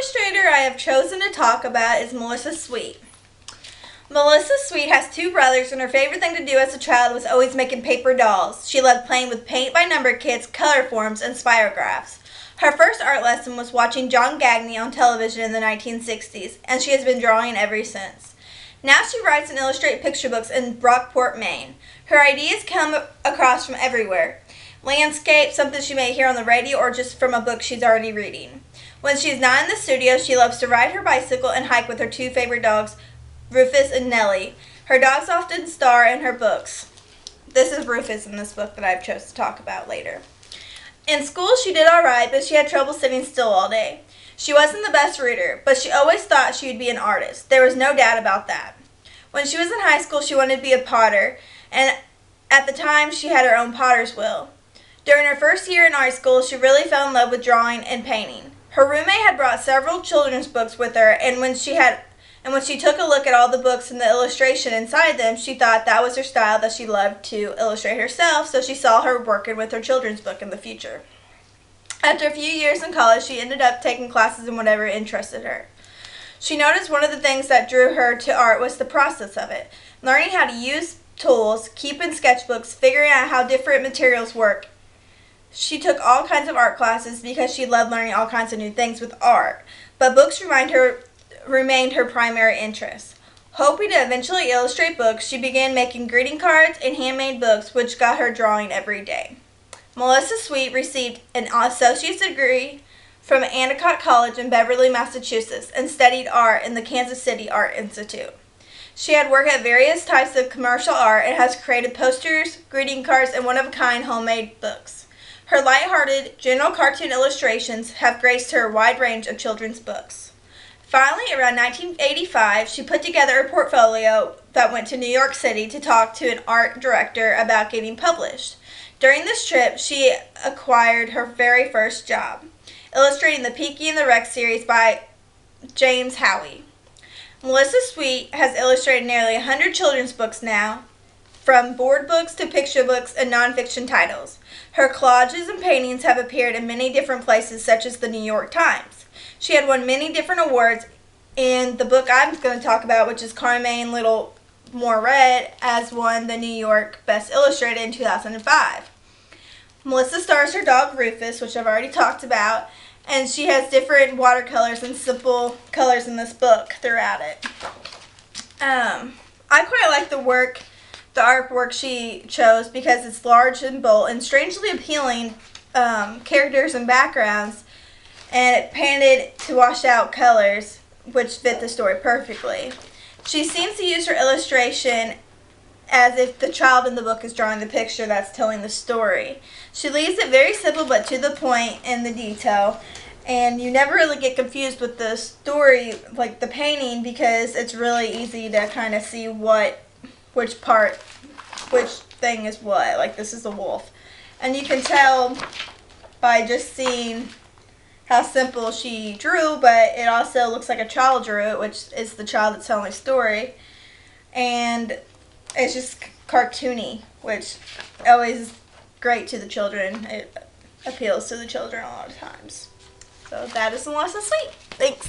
illustrator I have chosen to talk about is Melissa Sweet. Melissa Sweet has two brothers, and her favorite thing to do as a child was always making paper dolls. She loved playing with paint-by-number kits, color forms, and spirographs. Her first art lesson was watching John Gagne on television in the 1960s, and she has been drawing ever since. Now she writes and illustrates picture books in Brockport, Maine. Her ideas come across from everywhere. Landscape, something she may hear on the radio, or just from a book she's already reading. When she's not in the studio, she loves to ride her bicycle and hike with her two favorite dogs, Rufus and Nellie. Her dogs often star in her books. This is Rufus in this book that I've chosen to talk about later. In school, she did all right, but she had trouble sitting still all day. She wasn't the best reader, but she always thought she would be an artist. There was no doubt about that. When she was in high school, she wanted to be a potter, and at the time, she had her own potter's wheel. During her first year in art school, she really fell in love with drawing and painting. Her roommate had brought several children's books with her, and when she took a look at all the books and the illustration inside them, she thought that was her style, that she loved to illustrate herself, so she saw her working with her children's book in the future. After a few years in college, she ended up taking classes in whatever interested her. She noticed one of the things that drew her to art was the process of it, learning how to use tools, keeping sketchbooks, figuring out how different materials work. She took all kinds of art classes because she loved learning all kinds of new things with art, but books remained her primary interest. Hoping to eventually illustrate books, she began making greeting cards and handmade books, which got her drawing every day. Melissa Sweet received an associate's degree from Endicott College in Beverly, Massachusetts, and studied art in the Kansas City Art Institute. She had worked at various types of commercial art and has created posters, greeting cards, and one-of-a-kind homemade books. Her lighthearted, general cartoon illustrations have graced her wide range of children's books. Finally, around 1985, she put together a portfolio that went to New York City to talk to an art director about getting published. During this trip, she acquired her very first job, illustrating the Pinky and the Rex series by James Howie. Melissa Sweet has illustrated nearly 100 children's books now, from board books to picture books and nonfiction titles. Her collages and paintings have appeared in many different places, such as the New York Times. She had won many different awards, and the book I'm going to talk about, which is Carmine Little More Red, has won the New York Best Illustrated in 2005. Melissa stars her dog Rufus, which I've already talked about, and she has different watercolors and simple colors in this book throughout it. I quite like the artwork she chose because it's large and bold and strangely appealing characters and backgrounds, and it painted to wash out colors which fit the story perfectly. She seems to use her illustration as if the child in the book is drawing the picture that's telling the story. She leaves it very simple but to the point in the detail, and you never really get confused with the story, like the painting, because it's really easy to kind of see which thing is what. Like, this is a wolf. And you can tell by just seeing how simple she drew, but it also looks like a child drew it, which is the child that's telling the story. And it's just cartoony, which always is great to the children. It appeals to the children a lot of times. So that is Melissa Sweet. Thanks.